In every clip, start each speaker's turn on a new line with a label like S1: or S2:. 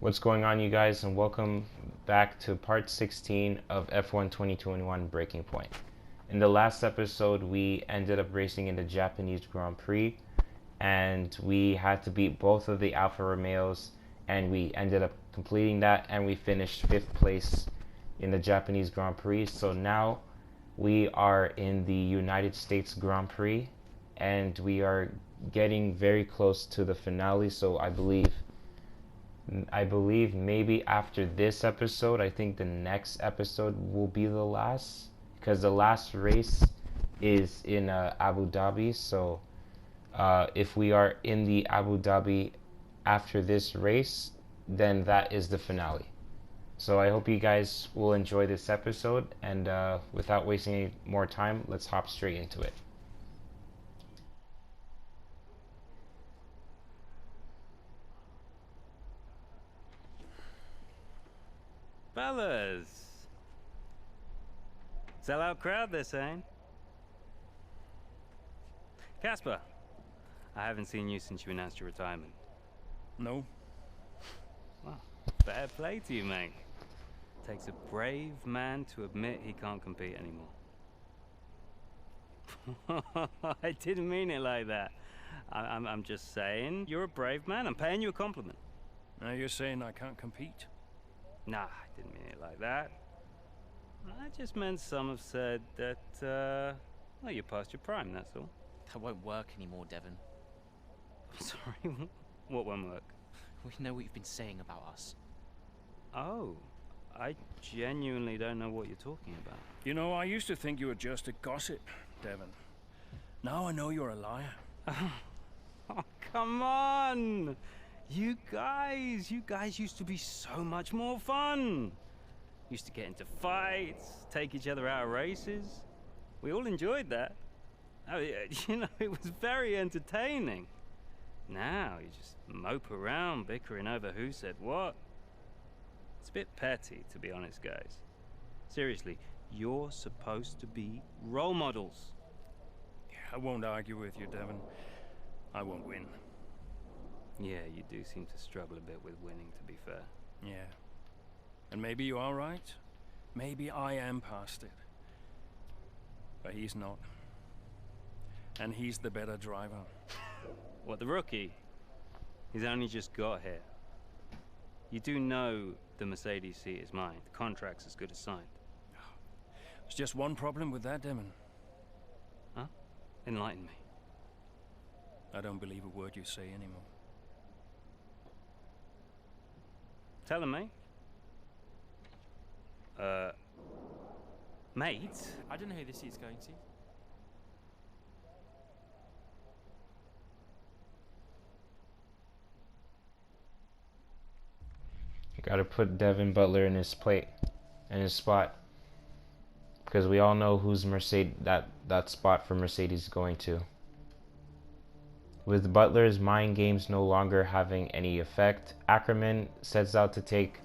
S1: What's going on, you guys, and welcome back to part 16 of F1 2021 Breaking Point. In the last episode, we ended up racing in the Japanese Grand Prix, and we had to beat both of the Alfa Romeos, and we ended up completing that, and we finished 5th place in the Japanese Grand Prix. So now we are in the United States Grand Prix, and we are getting very close to the finale. So I believe maybe after this episode, I think the next episode will be the last, because the last race is in Abu Dhabi. So if we are in the Abu Dhabi after this race, then that is the finale. So I hope you guys will enjoy this episode, and without wasting any more time, let's hop straight into it.
S2: Fellas! Sellout crowd, they're saying. Casper, I haven't seen you since you announced your retirement.
S3: No.
S2: Well, fair play to you, mate. Takes a brave man to admit he can't compete anymore. I didn't mean it like that. I'm just saying, you're a brave man. I'm paying you a compliment.
S3: Now you're saying I can't compete?
S2: Nah, I didn't mean it like that. I just meant some have said that, well, you're past your prime, that's all.
S4: That won't work anymore, Devon.
S2: Sorry, what won't work?
S4: We know what you've been saying about us.
S2: Oh, I genuinely don't know what you're talking about.
S3: You know, I used to think you were just a gossip, Devon. Now I know you're a liar.
S2: Oh, come on! You guys used to be so much more fun. Used to get into fights, take each other out of races. We all enjoyed that. Oh, you know, it was very entertaining. Now you just mope around bickering over who said what. It's a bit petty, to be honest, guys. Seriously, you're supposed to be role models.
S3: I won't argue with you, Devon. I won't win.
S2: Yeah, you do seem to struggle a bit with winning, to be fair.
S3: Yeah. And maybe you are right. Maybe I am past it. But he's not. And he's the better driver.
S2: What, the rookie? He's only just got here. You do know the Mercedes seat is mine. The contract's as good as signed.
S3: There's just one problem with that, Devon.
S2: Huh? Enlighten me.
S3: I don't believe a word you say anymore.
S2: Tell him, mate. Mate?
S4: I don't know who this is going to.
S1: You gotta put Devin Butler in his spot, because we all know who's that spot for Mercedes is going to. With Butler's mind games no longer having any effect, Ackerman sets out to take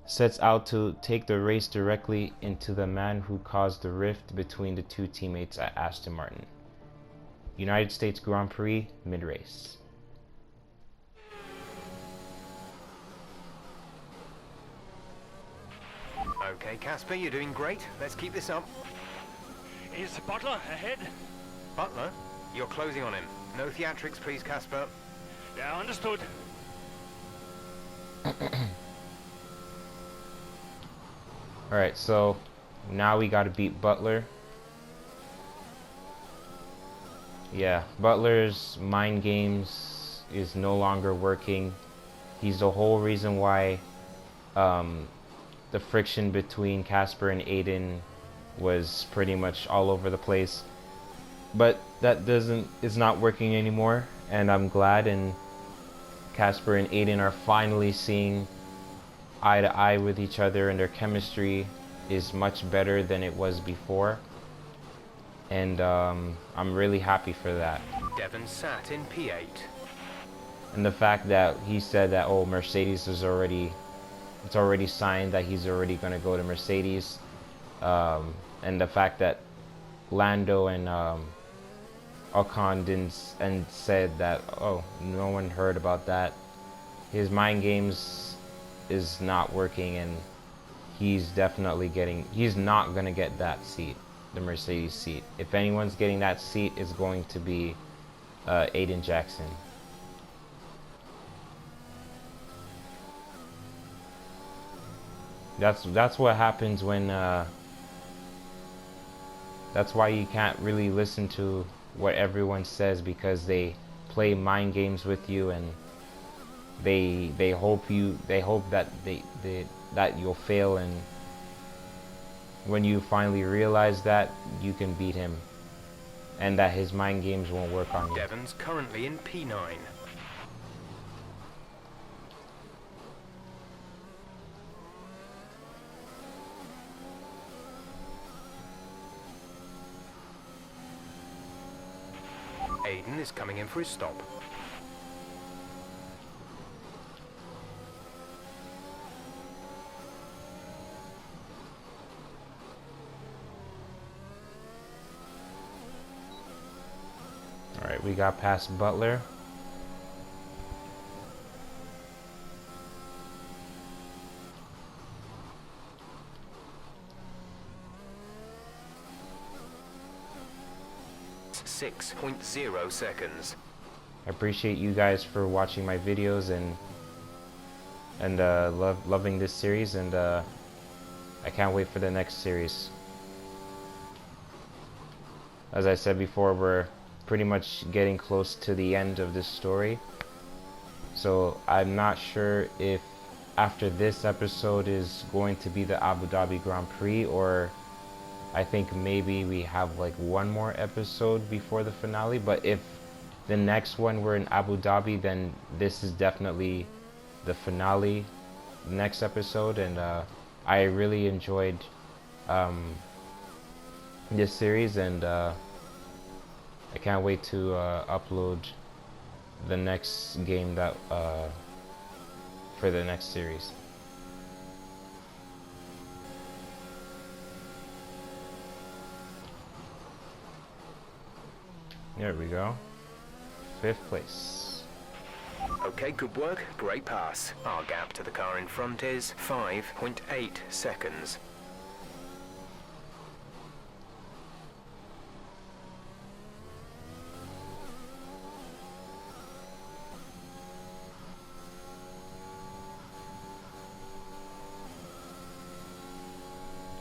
S1: the race directly into the man who caused the rift between the two teammates at Aston Martin. United States Grand Prix mid-race.
S5: Okay, Casper, you're doing great. Let's keep this up.
S3: Is Butler ahead?
S5: Butler, you're closing on him. No theatrics, please, Casper.
S3: Yeah, understood.
S1: Alright, so now we gotta beat Butler. Yeah, Butler's mind games is no longer working. He's the whole reason why the friction between Casper and Aiden was pretty much all over the place. But that is not working anymore, and I'm glad, and Casper and Aiden are finally seeing eye to eye with each other, and their chemistry is much better than it was before, and I'm really happy for that.
S5: Devon sat in P8.
S1: And the fact that he said that, oh, Mercedes is already signed, that he's already going to go to Mercedes, and the fact that Lando and Ocon didn't said that, oh, no one heard about that. His mind games is not working, and he's not gonna get that seat, the Mercedes seat. If anyone's getting that seat, it's going to be Aiden Jackson. That's what happens when that's why you can't really listen to what everyone says, because they play mind games with you, and they hope that that you'll fail, and when you finally realize that, you can beat him and that his mind games won't work on you.
S5: Devon's currently in P9. Aiden is coming in for his stop.
S1: Alright, we got past Butler.
S5: 6.0 seconds.
S1: I appreciate you guys for watching my videos and loving this series, and I can't wait for the next series. As I said before, we're pretty much getting close to the end of this story, so I'm not sure if after this episode is going to be the Abu Dhabi Grand Prix, or I think maybe we have like one more episode before the finale. But if the next one we're in Abu Dhabi, then this is definitely the finale, the next episode. And I really enjoyed this series, and I can't wait to upload the next game that for the next series. There we go. 5th place.
S5: Okay, good work. Great pass. Our gap to the car in front is 5.8 seconds.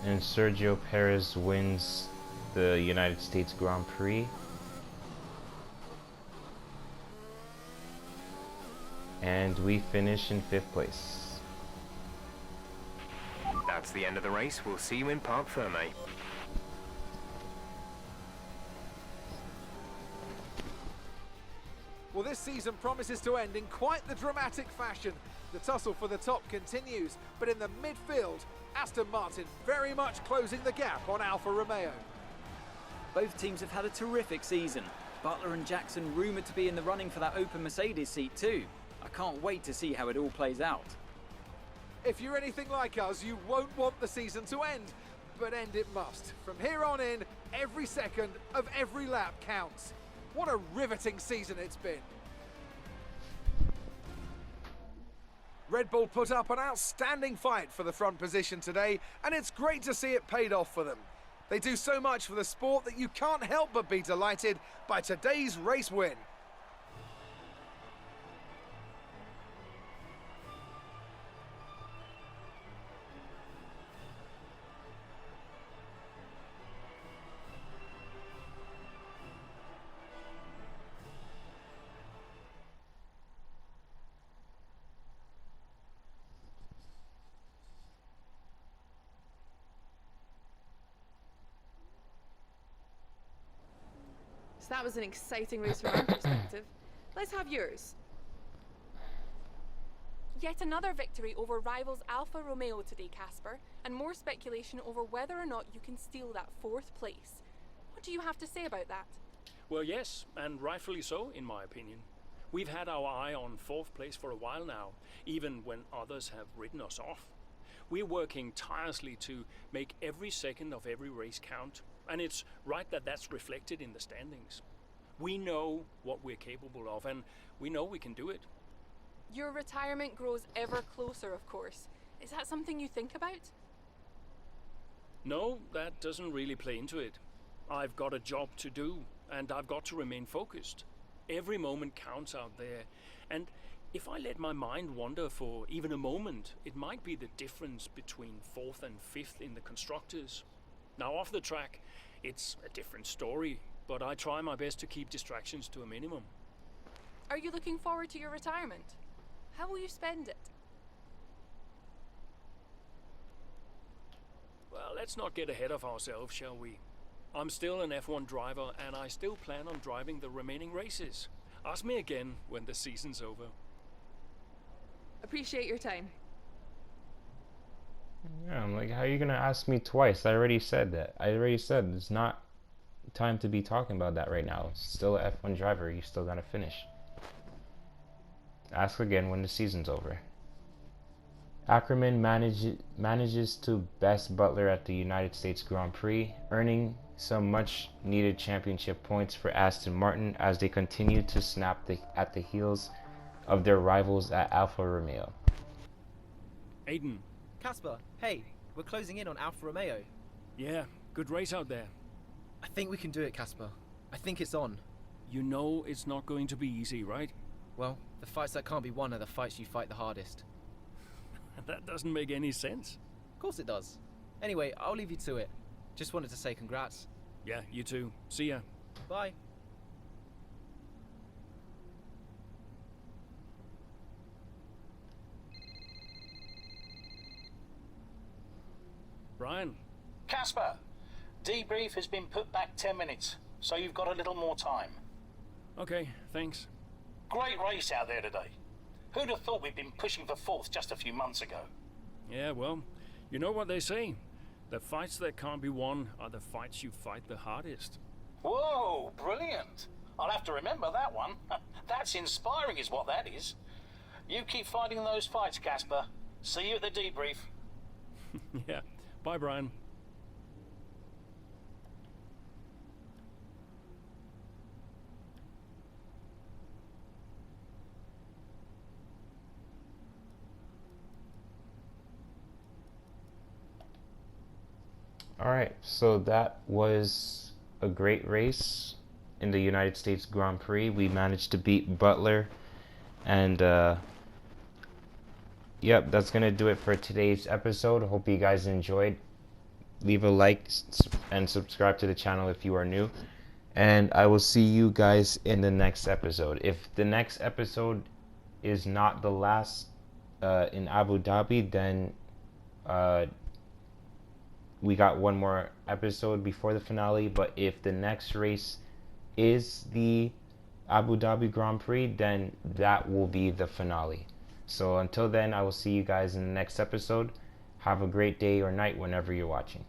S1: And Sergio Perez wins the United States Grand Prix. And we finish in 5th place.
S5: That's the end of the race. We'll see you in Parc Fermé.
S6: Well, this season promises to end in quite the dramatic fashion. The tussle for the top continues, but in the midfield, Aston Martin very much closing the gap on Alfa Romeo.
S7: Both teams have had a terrific season. Butler and Jackson rumoured to be in the running for that open Mercedes seat too. I can't wait to see how it all plays out.
S6: If you're anything like us, you won't want the season to end, but end it must. From here on in, every second of every lap counts. What a riveting season it's been. Red Bull put up an outstanding fight for the front position today, and it's great to see it paid off for them. They do so much for the sport that you can't help but be delighted by today's race win.
S8: So that was an exciting race from our perspective. Let's have yours.
S9: Yet another victory over rivals Alfa Romeo today, Casper, and more speculation over whether or not you can steal that 4th place. What do you have to say about that?
S3: Well, yes, and rightfully so, in my opinion. We've had our eye on 4th place for a while now, even when others have written us off. We're working tirelessly to make every second of every race count, and it's right that that's reflected in the standings. We know what we're capable of, and we know we can do it.
S9: Your retirement grows ever closer, of course. Is that something you think about?
S3: No, that doesn't really play into it. I've got a job to do, and I've got to remain focused. Every moment counts out there, and if I let my mind wander for even a moment, it might be the difference between 4th and 5th in the constructors. Now off the track, it's a different story, but I try my best to keep distractions to a minimum.
S9: Are you looking forward to your retirement? How will you spend it?
S3: Well, let's not get ahead of ourselves, shall we? I'm still an F1 driver, and I still plan on driving the remaining races. Ask me again when the season's over.
S8: Appreciate your time.
S1: Yeah, I'm like, how are you gonna ask me twice? I already said that. I already said it's not time to be talking about that right now. Still a F1 driver, you still gotta finish. Ask again when the season's over. Ackerman manages to best Butler at the United States Grand Prix, earning some much needed championship points for Aston Martin as they continue to snap at the heels of their rivals at Alfa Romeo.
S3: Aiden.
S10: Casper, hey, we're closing in on Alfa Romeo.
S3: Yeah, good race out there.
S10: I think we can do it, Casper. I think it's on.
S3: You know it's not going to be easy, right?
S10: Well, the fights that can't be won are the fights you fight the hardest.
S3: That doesn't make any sense.
S10: Of course it does. Anyway, I'll leave you to it. Just wanted to say congrats.
S3: Yeah, you too. See ya.
S10: Bye.
S3: Brian.
S11: Casper, debrief has been put back 10 minutes, so you've got a little more time.
S3: Okay, thanks.
S11: Great race out there today. Who'd have thought we'd been pushing for 4th just a few months ago?
S3: Yeah, well, you know what they say. The fights that can't be won are the fights you fight the hardest.
S11: Whoa, brilliant. I'll have to remember that one. That's inspiring is what that is. You keep fighting those fights, Casper. See you at the debrief.
S3: Yeah. Bye, Brian.
S1: Alright, so that was a great race in the United States Grand Prix. We managed to beat Butler, and yep, that's gonna do it for today's episode. Hope you guys enjoyed. Leave a like and subscribe to the channel if you are new, and I will see you guys in the next episode. If the next episode is not the last in Abu Dhabi, then we got one more episode before the finale. But if the next race is the Abu Dhabi Grand Prix, then that will be the finale. So until then, I will see you guys in the next episode. Have a great day or night whenever you're watching.